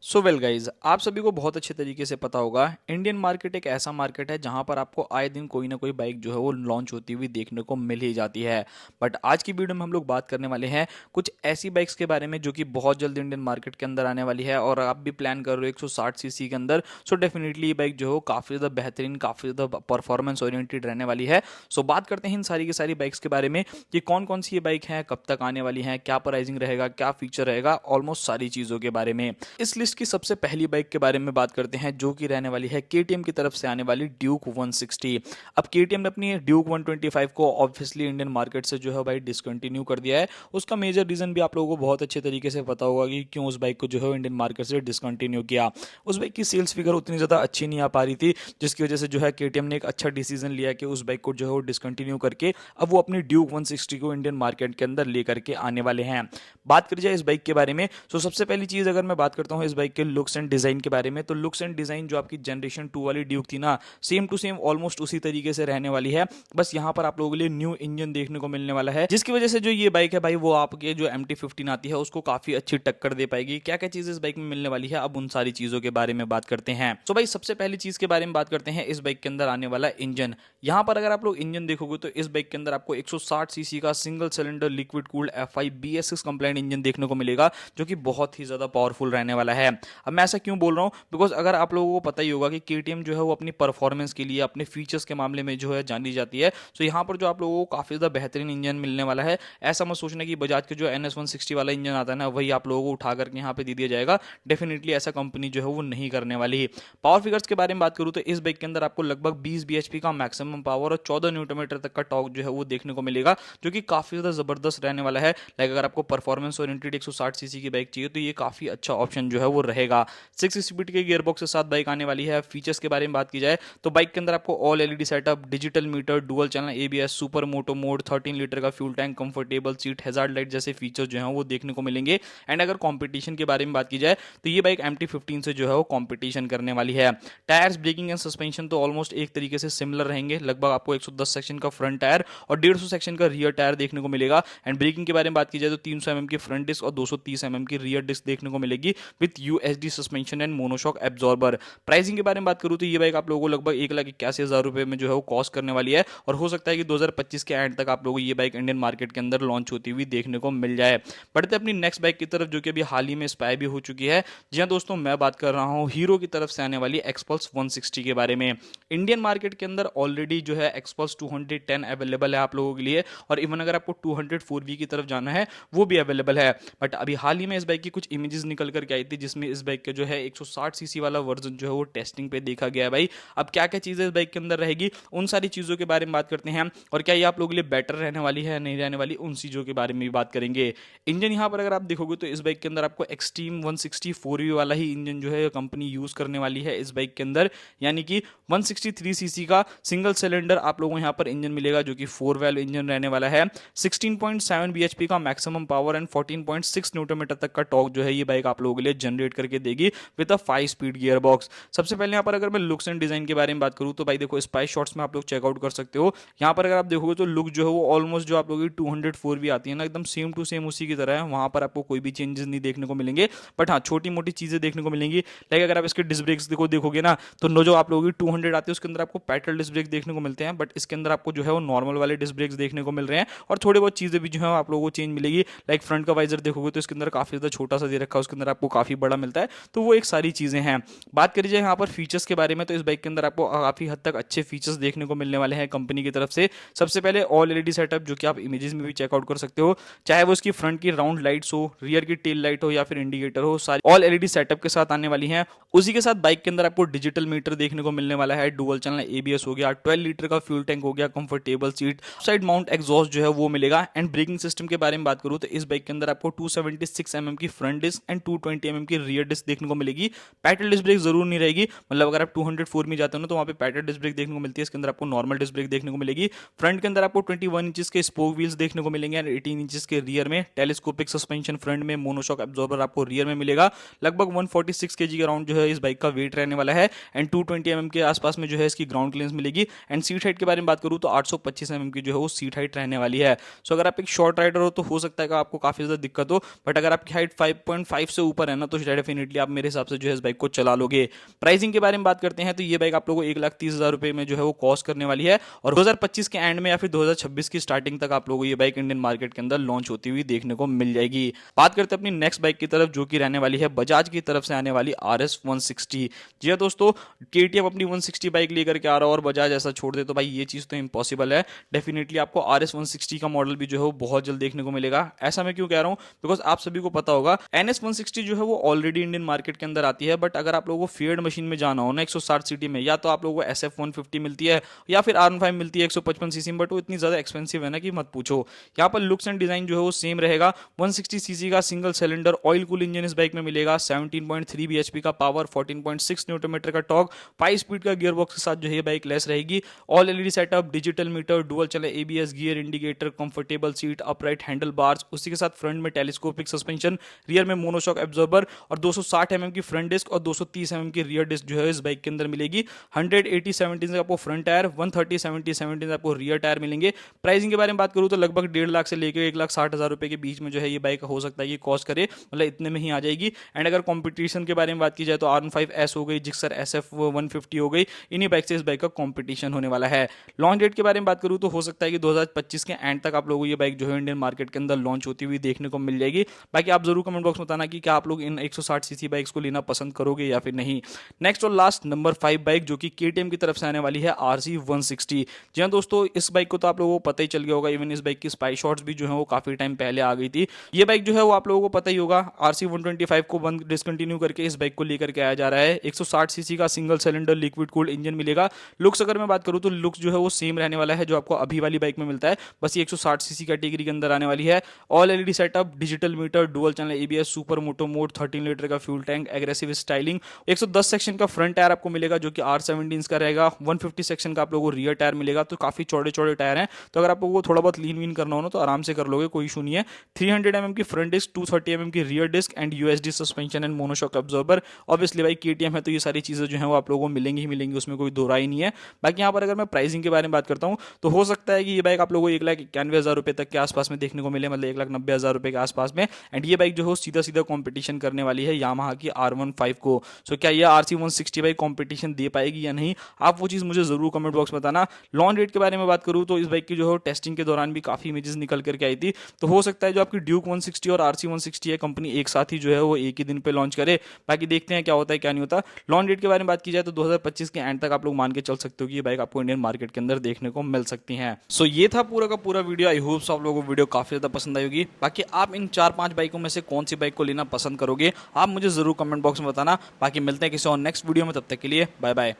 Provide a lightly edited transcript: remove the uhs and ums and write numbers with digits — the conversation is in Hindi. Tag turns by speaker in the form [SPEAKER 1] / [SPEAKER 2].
[SPEAKER 1] सो वेल गाइज, आप सभी को बहुत अच्छे तरीके से पता होगा इंडियन मार्केट एक ऐसा मार्केट है जहां पर आपको आए दिन कोई ना कोई बाइक जो है वो लॉन्च होती हुई देखने को मिल ही जाती है। बट आज की वीडियो में हम लोग बात करने वाले हैं कुछ ऐसी बाइक्स के बारे में जो कि बहुत जल्द इंडियन मार्केट के अंदर आने वाली है, और आप भी प्लान कर रहे हो 160 सीसी के अंदर। सो डेफिनेटली ये बाइक जो है वो काफ़ी ज़्यादा बेहतरीन, काफ़ी ज़्यादा परफॉर्मेंस ओरिएंटेड रहने वाली है। सो बात करते हैं इन सारी की सारी बाइक्स के बारे में कि कौन कौन सी ये बाइक हैं, कब तक आने वाली हैं, क्या प्राइसिंग रहेगा, क्या फीचर रहेगा, ऑलमोस्ट सारी चीज़ों के बारे में। इस लिस्ट की सबसे पहली बाइक के बारे में बात करते हैं जो कि रहने वाली है केटीएम की तरफ से आने वाली ड्यूक 160। अब केटीएम ने अपनी ड्यूक 125 को ऑब्वियसली इंडियन मार्केट से जो है भाई डिसकंटिन्यू कर दिया है। उसका मेजर रीजन भी आप लोगों को बहुत अच्छे तरीके से पता होगा कि क्यों उस बाइक को जो है इंडियन मार्केट से डिसकंटिन्यू किया। उस बाइक की सेल्स फिगर उतनी ज़्यादा अच्छी नहीं आ पा रही थी, जिसकी वजह से जो है केटीएम ने एक अच्छा डिसीजन लिया कि उस बाइक को जो है वो डिसकंटिन्यू करके अब वो अपनी ड्यूक 160 को इंडियन मार्केट के अंदर लेकर के आने वाले हैं। बात करी जाए इस बाइक के बारे में, तो सबसे पहली चीज़ अगर मैं बात करता हूँ इस बाइक के लुक्स एंड डिज़ाइन के बारे में, तो लुक्स एंड डिज़ाइन जो आपकी जनरेशन 2 वाली ड्यूक थी ना, सेम टू सेम ऑलमोस्ट उसी तरीके से रहने वाली है। बस यहाँ पर आप लोगों के लिए न्यू इंजन देखने को मिलने वाला है, जिसकी वजह से जो ये बाइक है भाई वो आपके जो MT-15 आती है उसको काफ़ी अच्छी टक्कर दे पाएगी। क्या क्या चीज़ इस बाइक में मिलने वाली है, अब उन सारी चीज़ों के बारे में बात करते हैं। तो भाई सबसे पहली चीज़ के बारे में बात करते हैं इस बाइक के अंदर आने वाला इंजन। यहाँ पर अगर आप लोग इंजन देखोगे तो इस बाइक के अंदर आपको 160 सीसी का single cylinder liquid cooled FI BS6 complaint engine देखने को मिलेगा, जो कि बहुत ही ज़्यादा पावरफुल रहने वाला है। अब मैं ऐसा क्यों बोल रहा हूँ, बिकॉज अगर आप लोगों को पता ही होगा कि केटीएम जो है वो अपनी परफॉर्मेंस के लिए, अपने फीचर्स के मामले में जो है जानी जाती है। सो यहाँ पर जो आप लोगों को काफ़ी ज़्यादा बेहतरीन इंजन मिलने वाला है। ऐसा मत सोचना कि बजाज के जो NS 160 वाला इंजन आता है ना वही आप लोगों को उठा करके यहाँ पे दे दिया जाएगा। डेफिनेटली ऐसा कंपनी जो है वो नहीं करने वाली। पावर फिगर्स के बारे में बात करूँ तो इस बाइक के अंदर आपको लगभग 20 bhp का मैक्सिमम पावर और 14 न्यूटन मीटर तक का टॉर्क जो है वो देखने को मिलेगा, जो कि काफ़ी ज़्यादा ज़बरदस्त रहने वाला है। लाइक अगर आपको परफॉर्मेंस ओरिएंटेड 160 सीसी की बाइक चाहिए तो ये काफ़ी अच्छा ऑप्शन जो है वो रहेगा। 6 स्पीड के गियर बॉक्स के साथ बाइक आने वाली है। फीचर्स के बारे में बात की जाए तो बाइक के अंदर आपको all LED setup, digital meter, dual channel ABS, super moto mode, 13 litre का fuel tank, comfortable seat, hazard light जैसे फीचर्स जो हैं वो देखने को मिलेंगे। एंड अगर कंपटीशन के बारे में बात की जाए तो ये बाइक MT-15 से जो है वो कंपटीशन करने वाली है। टायर्स, ब्रेकिंग एंड सस्पेंशन तो ऑलमोस्ट एक तरीके से सिमिलर रहेंगे। लगभग आपको 110 सेक्शन का फ्रंट टायर और 150 सेक्शन का रियर टायर देखने को मिलेगा। एंड ब्रेकिंग के बारे में बात की जाए तो 300 mm की फ्रंट डिस्क और 230 mm की रियर डिस्क देखने को मिलेगी with USD suspension and monoshock absorber. Pricing के बारे में बात करूँ तो ये बाइक आप लोगों को लगभग 1,81,000 रुपए में जो है वो कॉस्ट करने वाली है, और हो सकता है कि 2025 के एंड तक आप लोगों को ये बाइक इंडियन मार्केट के अंदर लॉन्च होती हुई देखने को मिल जाए। बढ़ते अपनी नेक्स्ट बाइक की तरफ, जो कि अभी हाल ही में स्पाई भी हो चुकी है। जी हाँ दोस्तों, मैं बात कर रहा हूँ हीरो की तरफ से आने वाली एक्सपल्स 160 के बारे में। इंडियन मार्केट के अंदर ऑलरेडी जो है एक्सपल्स 210 अवेलेबल है आप लोगों के लिए, और इवन अगर आपको 204V की तरफ जाना है वो भी अवेलेबल है। बट अभी हाल ही में इस बाइक की कुछ इमेजेस निकल करके आई थी, जिसमें इस बाइक के जो है 160 सीसी वाला वर्जन जो है वो टेस्टिंग पे देखा गया है भाई। अब क्या क्या चीज़ें इस बाइक के अंदर रहेगी, उन सारी चीज़ों के बारे में बात करते हैं, और क्या ये आप लोगों के लिए बेटर रहने वाली है नहीं रहने वाली, उन चीज़ों के बारे में भी बात करेंगे। इंजन यहाँ पर अगर आप देखोगे तो इस बाइक के अंदर आपको एक्सट्रीम 160 4V वाला ही इंजन जो है कंपनी यूज़ करने वाली है इस बाइक के अंदर, यानी कि 163 सीसी का सिंगल सिलेंडर आप लोगों को यहाँ पर इंजन मिलेगा, जो कि 4 वाल्व इंजन रहने वाला है। 16.7 bhp का maximum power and 14.6 newton metre तक का टॉर्क जो है ये बाइक आप लोगों के लिए जनरेट करके देगी with a 5 speed gear box. सबसे पहले यहाँ पर अगर मैं लुक्स एंड डिजाइन के बारे में बात करूँ तो भाई देखो, स्पाई शॉट्स में आप लोग चेकआउट कर सकते हो। यहाँ पर अगर आप देखोगे तो लुक जो है वो ऑलमोस्ट जो आप लोगों की 204 भी आती है ना, एकदम सेम टू सेम उसी की तरह है। वहाँ पर आपको कोई भी चेंजेस नहीं देखने को मिलेंगे, बट हाँ छोटी मोटी चीज़ें देखने को मिलेंगी। लाइक अगर आप इसके डिस्क ब्रेक्स देखोगे ना, तो जो आप लोगों की 200 आती है उसके अंदर आपको पेट्रोल डिस्क ब्रेक देखने को मिलते हैं, बट इसके अंदर आपको जो है वो नॉर्मल वाले डिस्क ब्रेक्स देखने को मिल रहे हैं, और थोड़ी बहुत चीज़ें भी जो है आप लोगों को चेंज मिलेगी। लाइक फ्रंट का वाइजर देखोगे तो इसके अंदर काफ़ी ज़्यादा छोटा सा दे रखा है, उसके अंदर आपको काफ़ी बड़ा मिलता है, तो वो एक सारी चीज़ें हैं। बात करी जाए यहाँ पर फीचर्स के बारे में, तो इस बाइक के अंदर आपको काफ़ी हद तक अच्छे फीचर्स देखने को मिलने वाले हैं कंपनी की तरफ से। सबसे पहले ऑल LED सेटअप, जो कि आप इमेजेस में भी चेकआउट कर सकते हो, चाहे वो उसकी फ्रंट की राउंड लाइट्स हो, रियर की टेल लाइट हो या फिर इंडिकेटर हो, सारी ऑल LED सेटअप के साथ आने वाली हैं। उसी के साथ बाइक के अंदर आपको डिजिटल मीटर देखने को मिलने वाला है, डुअल चैनल ABS हो गया, 12 लीटर का फ्यूल टैंक हो गया, comfortable seat, side mount exhaust जो है वो मिलेगा। एंड ब्रेकिंग सिस्टम के बारे में बात करूँ तो इस बाइक के अंदर आपको 276 mm की फ्रंट डिस्क एंड 220 mm की रियर डिस्क देखने को मिलेगी। पैडल डिस्क ब्रेक जरूर नहीं रहेगी, मतलब अगर आप 204 में जाते हो ना तो वहाँ पे पैडल डिस्क ब्रेक देखने को मिलती है, इसके अंदर आपको नॉर्मल डिस्क ब्रेक देखने को मिलेगी। फ्रंट के अंदर आपको 21 इंचेस के स्पोक व्हील्स देखने को मिलेंगे एंड 18 इंचेस के रियर में टेलीस्कोपिक सस्पेंशन फ्रंट में, मोनोशॉक एब्जॉर्बर आपको रियर में मिलेगा। लगभग 146 kg के राउंड जो है इस बाइक का वेट रहने वाला है, एंड 220 mm के आसपास में जो है इसकी ग्राउंड क्लियरेंस मिलेगी। एंड सीट हाइट के बारे में बात करूँ तो 825 mm की जो है वो सीट हाइट रहने वाली है। सो अगर आप एक शॉर्ट राइडर हो तो हो सकता है कि आपको काफी ज्यादा दिक्कत हो, बट अगर आपकी हाइट 5.5 से ऊपर है ना तो से डेफिनेटली आप मेरे हिसाब से जो है इस बाइक को चला लोगे। प्राइसिंग के बारे में बात करते हैं तो ये बाइक आप लोगों को 1,30,000 रुपए में जो है वो कॉस्ट करने वाली है और 2025 के एंड में या फिर 2026 की स्टार्टिंग तक आप लोगों को ये बाइक इंडियन मार्केट के अंदर लॉन्च होती हुई देखने को मिल जाएगी। बात करते हैं अपनी नेक्स्ट बाइक की तरफ, जो कि रहने वाली है बजाज की तरफ से आने वाली RS 160। जी हाँ दोस्तों, KTM अपनी 160 बाइक लेकर के आ रहा है और बजाज ऐसा छोड़ दे तो भाई ये चीज तो इम्पॉसिबल है। डेफिनेटली आपको RS 160 का मॉडल भी जो है वो बहुत जल्द देखने को मिलेगा। ऐसा मैं क्यों कह रहा हूं, बिकॉज आप सभी को पता होगा NS 160 जो है वो ऑलरेडी इंडियन मार्केट के अंदर आती है, बट अगर आप लोगों को फील्ड मशीन में जाना हो ना 160 सीटी में, या तो आप लोगों को SF 150 मिलती है या फिर R15 मिलती है 155 सीसी में, बट वो इतनी ज्यादा एक्सपेंसिव है ना कि मत पूछो। यहाँ पर लुक्स एंड डिजाइन जो है वो सेम रहेगा। 160 सीसी का single cylinder oil cool engine इस बाइक में मिलेगा, 17.3 bhp का पावर, 14.6 न्यूटन मीटर का टॉर्क, 5 स्पीड का गियर बॉक्स के साथ जो है बाइक लेस रहेगी। All LED setup, digital meter, dual channel ABS, gear indicator, comfortable seat, upright handle bars, उसी के साथ फ्रंट में टेलीस्कोपिक सस्पेंशन, रियर में मोनोशॉक एब्जॉर्बर और 260 mm की फ्रंट डिस्क और 230 mm की रियर डिस्क जो है इस बाइक के अंदर मिलेगी। 180/17 आपको फ्रंट टायर, 130/17 आपको रियर टायर मिलेंगे। प्राइसिंग के बारे में बात करूं तो लगभग 1.5 लाख से लेकर 1,60,000 रुपए के बीच में जो है ये बाइक हो सकता है कि कॉस्ट करे, मतलब इतने में ही आ जाएगी। एंड अगर कंपटीशन के बारे में बात की जाए तो R15S हो गई, जिक्सर SF 150 हो गई, इन्हीं बाइक से इस बाइक का कंपटीशन होने वाला है। लॉन्च डेट के बारे में बात करूं तो हो सकता है कि 2025 के एंड तक आप लोगों को ये बाइक जो है इंडियन मार्केट के अंदर लॉन्च होती हुई देखने को मिल जाएगी। बाकी आप जरूर कमेंट बॉक्स में बताना कि क्या आप लोग इन 160 सीसी बाइक्स को लेना पसंद करोगे या फिर नहीं। नेक्स्ट और लास्ट नंबर 5 बाइक जो कि KTM की तरफ से आने वाली है RC 160। जी हाँ दोस्तों, इस बाइक को तो आप लोगों को पता ही चल गया होगा, इवन इस बाइक की स्पाई शॉट्स भी जो है वो काफी टाइम पहले आ गई थी। ये बाइक जो है वो आप लोगों को पता ही होगा, RC 125 को बंद डिसकंटिन्यू करके इस बाइक को लेकर के आया जा रहा है। 160 सीसी का single cylinder liquid cooled engine मिलेगा। लुक्स अगर मैं बात करूं तो लुक्स जो है वो सेम रहने वाला है जो आपको अभी वाली बाइक में मिलता है, बस ये 160 सीसी कैटेगरी के अंदर आने वाली है। All LED setup, digital meter, dual channel ABS, super moto mode, 13 litre का fuel tank, aggressive styling, 110 section का फ्रंट टायर आपको मिलेगा जो कि R17 का रहेगा, 150 सेक्शन का आप लोगों को रियर टायर मिलेगा। तो काफी चौड़े चौड़े टायर हैं, तो अगर आप लोगों को थोड़ा बहुत लीन वीन करना हो ना तो आराम से कर लोगे, कोई इशू नहीं है। 300 mm की फ्रंट डिस्क, 230 mm की rear disc and USD suspension and monoshock absorber. Obviously भाई KTM है तो ये सारी चीजें जो है वो आप लोगों को मिलेंगी ही मिलेंगी, उसमें कोई दो राय नहीं है। बाकी यहाँ पर अगर मैं प्राइसिंग के बारे में बात करता हूँ तो हो सकता है कि ये बाइक आप लोगों को 1,91,000 रुपए तक के आसपास में देखने को मिले, मतलब 1,90,000 रुपए के आसपास में। एंड ये बाइक जो है सीधा सीधा कॉम्पिटिशन करने वाली है यामाहा की R15 को। सो क्या ये RC 160 बाइक कॉम्पिटिशन दे पाएगी या नहीं, आप वो चीज मुझे जरूर कमेंट बॉक्स में बताना। लॉन्च डेट के बारे में बात करूँ तो इस बाइक की जो है टेस्टिंग के दौरान भी काफी इमेजेस निकल करके आई थी, तो हो सकता है जो आपकी ड्यूक 160 और RC 160 है कंपनी एक साथ ही जो है वो एक ही दिन पे लॉन्च करे। बाकी देखते हैं क्या होता है क्या नहीं होता। लॉन्च डेट के बारे में बात की जाए तो 2025 के एंड तक आप लोग मान के चल सकते हो कि ये बाइक आपको इंडियन मार्केट के अंदर देखने को मिल सकती है। सो ये था पूरा का पूरा वीडियो। आई होप आप लोगों को वीडियो काफी ज्यादा पसंद आई होगी। बाकी आप इन 4-5 बाइकों में से कौन सी बाइक को लेना पसंद करोगे, आप मुझे जरूर कमेंट बॉक्स में बताना। बाकी मिलते हैं किसी और नेक्स्ट वीडियो में, तब तक के लिए बाय बाय।